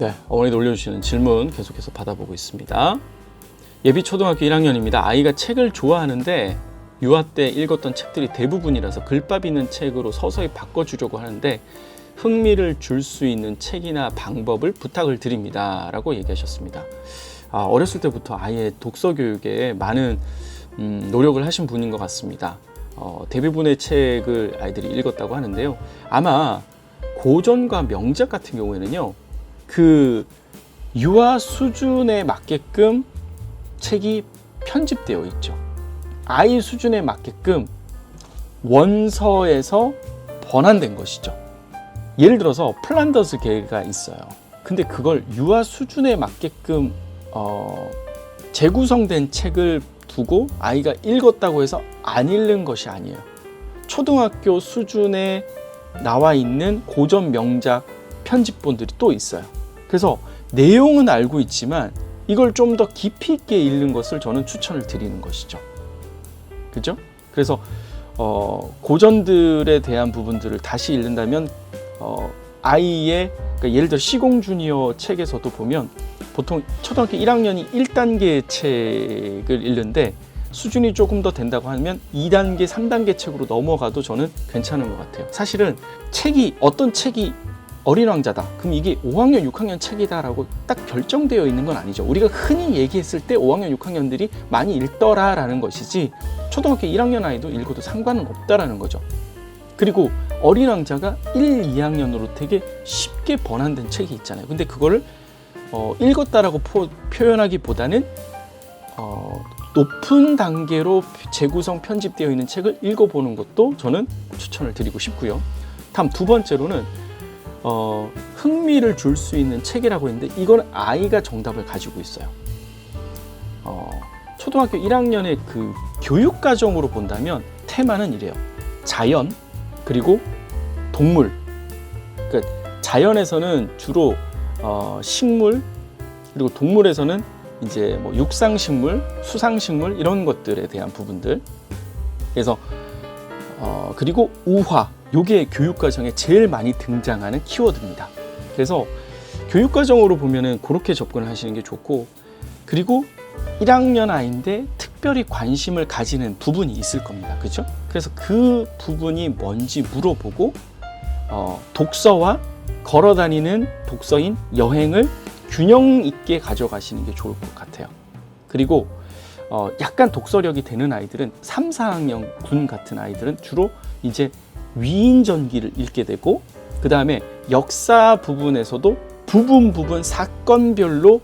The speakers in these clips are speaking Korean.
네, 어머니도 올려주시는 질문 계속해서 받아보고 있습니다. 예비 초등학교 1학년입니다. 아이가 책을 좋아하는데 유아 때 읽었던 책들이 대부분이라서 글밥 있는 책으로 서서히 바꿔주려고 하는데 흥미를 줄 수 있는 책이나 방법을 부탁을 드립니다. 라고 얘기하셨습니다. 어렸을 때부터 아이의 독서 교육에 많은 노력을 하신 분인 것 같습니다. 대부분의 책을 아이들이 읽었다고 하는데요. 아마 고전과 명작 같은 경우에는요, 그 유아 수준에 맞게끔 책이 편집되어 있죠. 아이 수준에 맞게끔 원서에서 번안된 것이죠. 예를 들어서 플란더스 개가 있어요. 근데 그걸 유아 수준에 맞게끔 재구성된 책을 두고 아이가 읽었다고 해서 안 읽는 것이 아니에요. 초등학교 수준에 나와 있는 고전 명작 편집본들이 또 있어요. 그래서 내용은 알고 있지만 이걸 좀 더 깊이 있게 읽는 것을 저는 추천을 드리는 것이죠. 그죠? 그래서 고전들에 대한 부분들을 다시 읽는다면 아이의, 그러니까 예를 들어 시공 주니어 책에서도 보면 보통 초등학교 1학년이 1단계 책을 읽는데 수준이 조금 더 된다고 하면 2단계, 3단계 책으로 넘어가도 저는 괜찮은 것 같아요. 사실은 어떤 책이 어린 왕자다, 그럼 이게 5학년, 6학년 책이다라고 딱 결정되어 있는 건 아니죠. 우리가 흔히 얘기했을 때 5학년, 6학년들이 많이 읽더라라는 것이지 초등학교 1학년 아이도 읽어도 상관은 없다라는 거죠. 그리고 어린 왕자가 1, 2학년으로 되게 쉽게 번안된 책이 있잖아요. 근데 그거를 읽었다라고 표현하기보다는 높은 단계로 재구성 편집되어 있는 책을 읽어보는 것도 저는 추천을 드리고 싶고요. 다음 두 번째로는 흥미를 줄 수 있는 책이라고 했는데 이건 아이가 정답을 가지고 있어요. 초등학교 1학년의 그 교육과정으로 본다면 테마는 이래요. 자연, 그리고 동물. 그러니까 자연에서는 주로 식물, 그리고 동물에서는 이제 뭐 육상식물, 수상식물 이런 것들에 대한 부분들. 그래서 그리고 우화, 요게 교육과정에 제일 많이 등장하는 키워드입니다. 그래서 교육과정으로 보면은 그렇게 접근을 하시는 게 좋고, 그리고 1학년 아이인데 특별히 관심을 가지는 부분이 있을 겁니다. 그렇죠? 그래서 그 부분이 뭔지 물어보고 독서와 걸어다니는 독서인 여행을 균형 있게 가져가시는 게 좋을 것 같아요. 그리고 약간 독서력이 되는 아이들은 3, 4학년 군 같은 아이들은 주로 이제 위인전기를 읽게 되고, 그 다음에 역사 부분에서도 부분 사건별로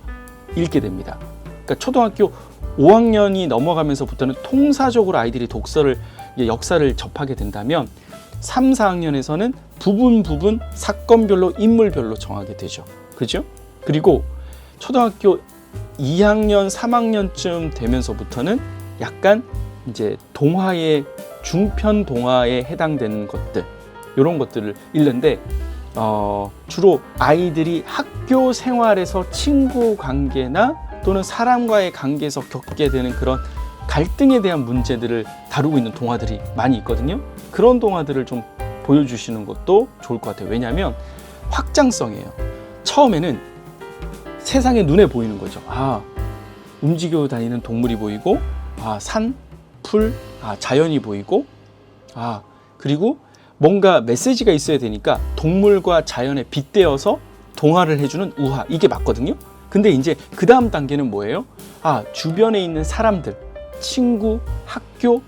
읽게 됩니다. 그러니까 초등학교 5학년이 넘어가면서부터는 통사적으로 아이들이 역사를 접하게 된다면 3, 4학년에서는 부분 사건별로 인물별로 정하게 되죠. 그죠? 그리고 초등학교 2학년, 3학년쯤 되면서부터는 약간 이제 중편 동화에 해당되는 것들, 이런 것들을 읽는데 주로 아이들이 학교 생활에서 친구 관계나 또는 사람과의 관계에서 겪게 되는 그런 갈등에 대한 문제들을 다루고 있는 동화들이 많이 있거든요. 그런 동화들을 좀 보여주시는 것도 좋을 것 같아요. 왜냐하면 확장성이에요. 처음에는 세상에 눈에 보이는 거죠. 움직여 다니는 동물이 보이고, 산, 풀, 자연이 보이고, 그리고 뭔가 메시지가 있어야 되니까 동물과 자연에 빗대어서 동화를 해주는 우화, 이게 맞거든요. 근데 이제 그 다음 단계는 뭐예요? 주변에 있는 사람들, 친구, 학교,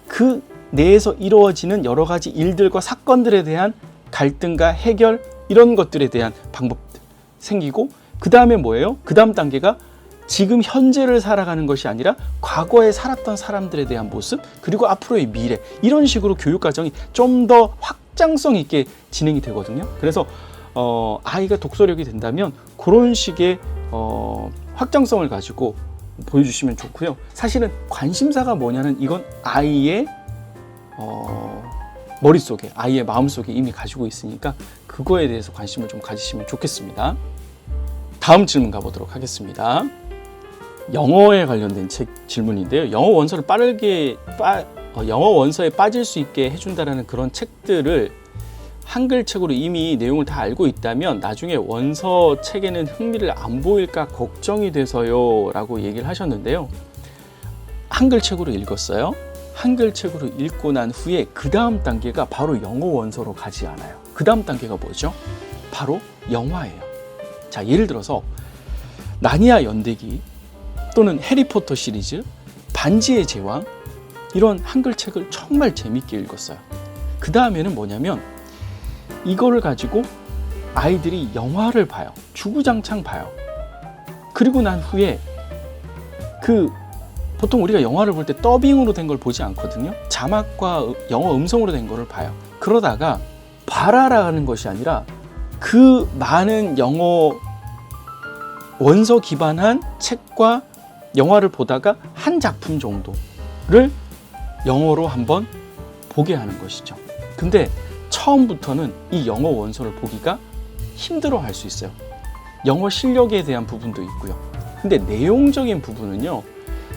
그 내에서 이루어지는 여러 가지 일들과 사건들에 대한 갈등과 해결, 이런 것들에 대한 방법들 생기고, 그 다음에 뭐예요? 그 다음 단계가 지금 현재를 살아가는 것이 아니라 과거에 살았던 사람들에 대한 모습, 그리고 앞으로의 미래, 이런 식으로 교육과정이 좀 더 확장성 있게 진행이 되거든요. 그래서 아이가 독서력이 된다면 그런 식의 확장성을 가지고 보여주시면 좋고요. 사실은 관심사가 뭐냐는 이건 아이의 머릿속에, 아이의 마음속에 이미 가지고 있으니까 그거에 대해서 관심을 좀 가지시면 좋겠습니다. 다음 질문 가보도록 하겠습니다. 영어에 관련된 질문인데요. 영어 원서에 빠질 수 있게 해준다는 그런 책들을 한글책으로 이미 내용을 다 알고 있다면 나중에 원서 책에는 흥미를 안 보일까 걱정이 돼서요 라고 얘기를 하셨는데요. 한글책으로 읽었어요. 한글책으로 읽고 난 후에 그 다음 단계가 바로 영어 원서로 가지 않아요. 그 다음 단계가 뭐죠? 바로 영화예요. 자, 예를 들어서 나니아 연대기 또는 해리포터 시리즈, 반지의 제왕, 이런 한글책을 정말 재밌게 읽었어요. 그 다음에는 뭐냐면 이거를 가지고 아이들이 영화를 봐요. 주구장창 봐요. 그리고 난 후에 보통 우리가 영화를 볼 때 더빙으로 된 걸 보지 않거든요. 자막과 영어 음성으로 된 거를 봐요. 그러다가 봐라라는 것이 아니라 그 많은 영어 원서 기반한 책과 영화를 보다가 한 작품 정도를 영어로 한번 보게 하는 것이죠. 근데 처음부터는 이 영어 원서를 보기가 힘들어 할 수 있어요. 영어 실력에 대한 부분도 있고요. 근데 내용적인 부분은요,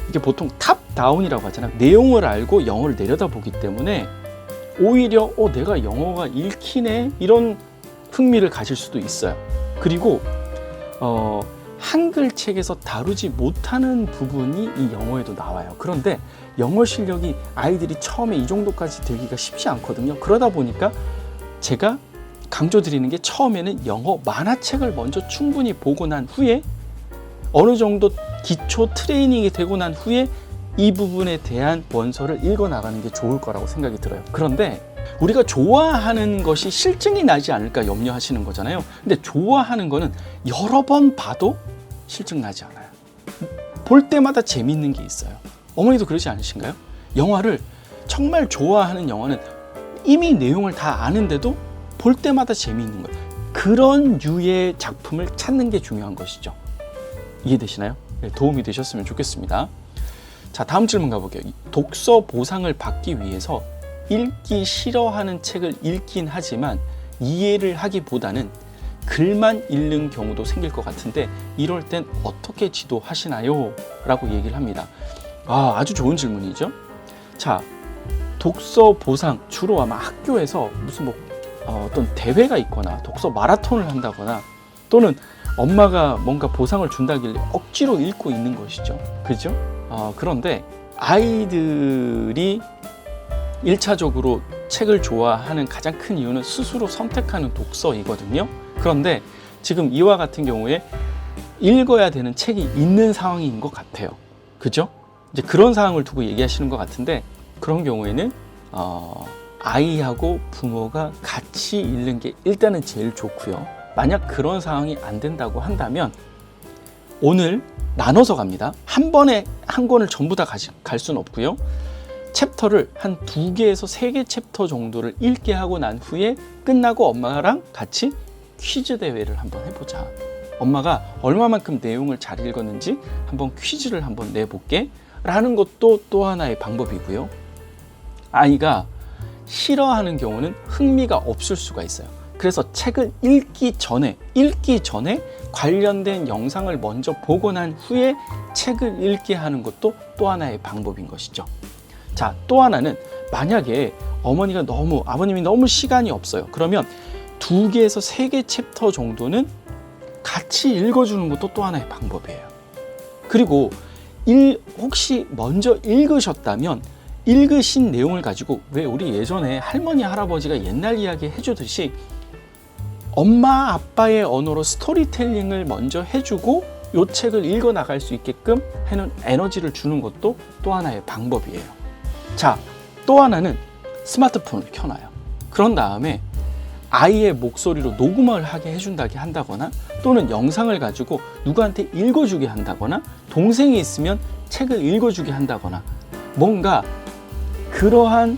이게 보통 탑다운이라고 하잖아요. 내용을 알고 영어를 내려다보기 때문에 오히려 내가 영어가 읽히네 이런 흥미를 가질 수도 있어요. 그리고 한글 책에서 다루지 못하는 부분이 이 영어에도 나와요. 그런데 영어 실력이 아이들이 처음에 이 정도까지 되기가 쉽지 않거든요. 그러다 보니까 제가 강조드리는 게 처음에는 영어 만화책을 먼저 충분히 보고 난 후에 어느 정도 기초 트레이닝이 되고 난 후에 이 부분에 대한 원서를 읽어 나가는 게 좋을 거라고 생각이 들어요. 그런데 우리가 좋아하는 것이 실증이 나지 않을까 염려하시는 거잖아요. 근데 좋아하는 거는 여러 번 봐도 실증 나지 않아요. 볼 때마다 재밌는 게 있어요. 어머니도 그러지 않으신가요? 영화를 정말 좋아하는 영화는 이미 내용을 다 아는데도 볼 때마다 재미있는 거예요. 그런 류의 작품을 찾는 게 중요한 것이죠. 이해되시나요? 네, 도움이 되셨으면 좋겠습니다. 자, 다음 질문 가볼게요. 독서 보상을 받기 위해서 읽기 싫어하는 책을 읽긴 하지만 이해를 하기보다는 글만 읽는 경우도 생길 것 같은데 이럴 땐 어떻게 지도하시나요? 라고 얘기를 합니다. 아주 좋은 질문이죠. 자, 독서 보상 주로 아마 학교에서 무슨 어떤 대회가 있거나 독서 마라톤을 한다거나 또는 엄마가 뭔가 보상을 준다길래 억지로 읽고 있는 것이죠. 그죠? 그런데 아이들이 1차적으로 책을 좋아하는 가장 큰 이유는 스스로 선택하는 독서이거든요. 그런데 지금 이와 같은 경우에 읽어야 되는 책이 있는 상황인 것 같아요. 그죠? 이제 그런 상황을 두고 얘기하시는 것 같은데 그런 경우에는 아이하고 부모가 같이 읽는 게 일단은 제일 좋고요. 만약 그런 상황이 안 된다고 한다면 오늘 나눠서 갑니다. 한 번에 한 권을 전부 다 갈 수는 없고요. 챕터를 한 2개에서 3개 챕터 정도를 읽게 하고 난 후에 끝나고 엄마랑 같이 퀴즈 대회를 한번 해보자. 엄마가 얼마만큼 내용을 잘 읽었는지 한번 퀴즈를 한번 내볼게 라는 것도 또 하나의 방법이고요. 아이가 싫어하는 경우는 흥미가 없을 수가 있어요. 그래서 책을 읽기 전에 관련된 영상을 먼저 보고 난 후에 책을 읽게 하는 것도 또 하나의 방법인 것이죠. 자, 또 하나는 만약에 아버님이 너무 시간이 없어요. 그러면 2개에서 3개 챕터 정도는 같이 읽어주는 것도 또 하나의 방법이에요. 그리고 혹시 먼저 읽으셨다면 읽으신 내용을 가지고 왜 우리 예전에 할머니 할아버지가 옛날 이야기 해주듯이 엄마 아빠의 언어로 스토리텔링을 먼저 해주고 이 책을 읽어 나갈 수 있게끔 하는 에너지를 주는 것도 또 하나의 방법이에요. 자, 또 하나는 스마트폰을 켜놔요. 그런 다음에 아이의 목소리로 녹음을 하게 해준다게 한다거나 또는 영상을 가지고 누구한테 읽어주게 한다거나 동생이 있으면 책을 읽어주게 한다거나 뭔가 그러한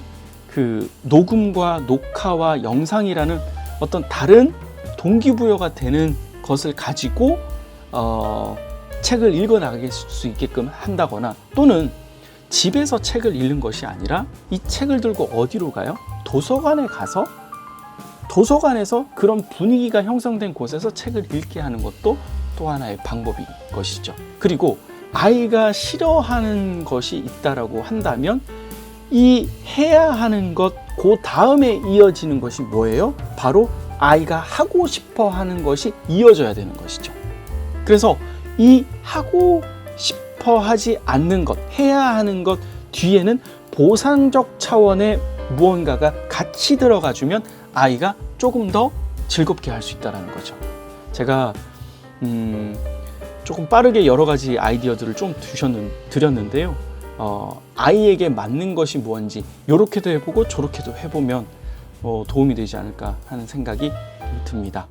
그 녹음과 녹화와 영상이라는 어떤 다른 동기부여가 되는 것을 가지고 책을 읽어나갈 수 있게끔 한다거나 또는 집에서 책을 읽는 것이 아니라 이 책을 들고 어디로 가요? 도서관에 가서 도서관에서 그런 분위기가 형성된 곳에서 책을 읽게 하는 것도 또 하나의 방법인 것이죠. 그리고 아이가 싫어하는 것이 있다라고 한다면 이 해야 하는 것, 그 다음에 이어지는 것이 뭐예요? 바로 아이가 하고 싶어 하는 것이 이어져야 되는 것이죠. 그래서 이 하고 싶어 하지 않는 것, 해야 하는 것 뒤에는 보상적 차원의 무언가가 같이 들어가 주면 아이가 조금 더 즐겁게 할 수 있다는 거죠. 제가 조금 빠르게 여러 가지 아이디어들을 좀 드렸는데요. 아이에게 맞는 것이 무엇인지 이렇게도 해보고 저렇게도 해보면 도움이 되지 않을까 하는 생각이 듭니다.